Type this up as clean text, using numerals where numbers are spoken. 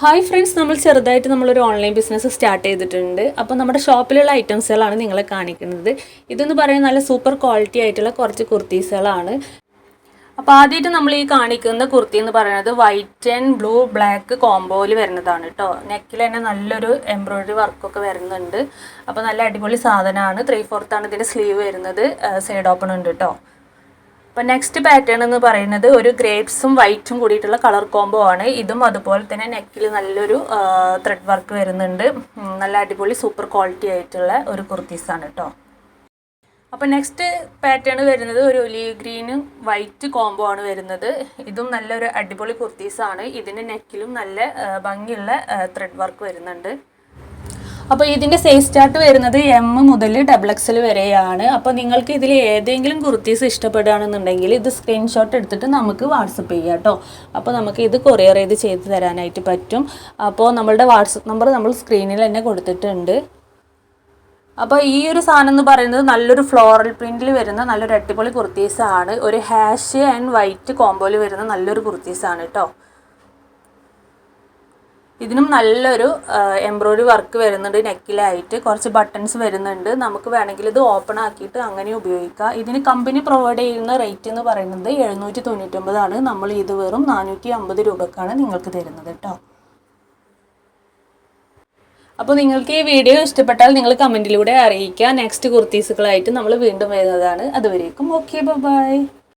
Hi friends, നമ്മൾ ചെറുതായിട്ട് നമ്മളൊരു ഓൺലൈൻ ബിസിനസ് സ്റ്റാർട്ട് ചെയ്തിട്ടുണ്ട്. അപ്പോൾ നമ്മുടെ ഷോപ്പിലുള്ള ഐറ്റംസുകളാണ് നിങ്ങളെ കാണിക്കുന്നത്. ഇതെന്ന് പറയുന്നത് നല്ല സൂപ്പർ ക്വാളിറ്റി ആയിട്ടുള്ള കുറച്ച് കുർത്തീസുകളാണ്. അപ്പോൾ ആദ്യമായിട്ട് നമ്മൾ ഈ കാണിക്കുന്ന കുർത്തി എന്ന് പറയുന്നത് വൈറ്റ് ആൻഡ് ബ്ലൂ ബ്ലാക്ക് കോംബോയിൽ വരുന്നതാണ് കേട്ടോ. നെക്കിൽ തന്നെ നല്ലൊരു എംബ്രോയിഡറി വർക്കൊക്കെ വരുന്നുണ്ട്. അപ്പോൾ നല്ല അടിപൊളി സാധനമാണ്. 3/4 ഇതിൻ്റെ സ്ലീവ് വരുന്നത്. സൈഡ് ഓപ്പൺ ഉണ്ട് കേട്ടോ. അപ്പോൾ നെക്സ്റ്റ് പാറ്റേൺ എന്ന് പറയുന്നത് ഒരു ഗ്രേപ്സും വൈറ്റും കൂടിയിട്ടുള്ള കളർ കോംബോ ആണ്. ഇതും അതുപോലെ തന്നെ നെക്കിൽ നല്ലൊരു ത്രെഡ് വർക്ക് വരുന്നുണ്ട്. നല്ല അടിപൊളി സൂപ്പർ ക്വാളിറ്റി ആയിട്ടുള്ള ഒരു കുർത്തീസാണ് കേട്ടോ. അപ്പോൾ നെക്സ്റ്റ് പാറ്റേൺ വരുന്നത് ഒരു ഒലീവ് ഗ്രീനും വൈറ്റ് കോംബോ ആണ് വരുന്നത്. ഇതും നല്ലൊരു അടിപൊളി കുർത്തീസാണ്. ഇതിൻ്റെ നെക്കിലും നല്ല ഭംഗിയുള്ള ത്രെഡ് വർക്ക് വരുന്നുണ്ട്. അപ്പോൾ ഇതിൻ്റെ സൈസ് സ്റ്റാർട്ട് വരുന്നത് M മുതൽ XXL വരെയാണ്. അപ്പോൾ നിങ്ങൾക്ക് ഇതിൽ ഏതെങ്കിലും കുർത്തീസ് ഇഷ്ടപ്പെടുകയാണെന്നുണ്ടെങ്കിൽ ഇത് സ്ക്രീൻഷോട്ട് എടുത്തിട്ട് നമുക്ക് വാട്സപ്പ് ചെയ്യാം കേട്ടോ. അപ്പോൾ നമുക്ക് ഇത് കൊറിയർ ചെയ്ത് തരാനായിട്ട് പറ്റും. അപ്പോൾ നമ്മളുടെ വാട്സപ്പ് നമ്പർ നമ്മൾ സ്ക്രീനിൽ തന്നെ കൊടുത്തിട്ടുണ്ട്. അപ്പോൾ ഈ ഒരു സാധനം എന്ന് പറയുന്നത് നല്ലൊരു ഫ്ലോറൽ പ്രിൻറ്റിൽ വരുന്ന നല്ലൊരു അടിപൊളി കുർത്തീസാണ്. ഒരു ഹാഷ് ആൻഡ് വൈറ്റ് കോംബോയിൽ വരുന്ന നല്ലൊരു കുർത്തീസാണ് കേട്ടോ. ഇതിനും നല്ലൊരു എംബ്രോയിഡറി വർക്ക് വരുന്നുണ്ട്. നെക്കിലായിട്ട് കുറച്ച് ബട്ടൺസ് വരുന്നുണ്ട്. നമുക്ക് വേണമെങ്കിൽ ഇത് ഓപ്പൺ ആക്കിയിട്ട് അങ്ങനെ ഉപയോഗിക്കാം. ഇതിന് കമ്പനി പ്രൊവൈഡ് ചെയ്യുന്ന റേറ്റ് എന്ന് പറയുന്നത് 799 ആണ്. നമ്മൾ ഇത് വെറും 450 രൂപക്കാണ് നിങ്ങൾക്ക് തരുന്നത് കേട്ടോ. അപ്പോൾ നിങ്ങൾക്ക് ഈ വീഡിയോ ഇഷ്ടപ്പെട്ടാൽ നിങ്ങൾ കമൻറ്റിലൂടെ അറിയിക്കുക. നെക്സ്റ്റ് കുർത്തീസുകളായിട്ട് നമ്മൾ വീണ്ടും വരുന്നതാണ്. അതുവരേക്കും ഓക്കെ, ബൈ.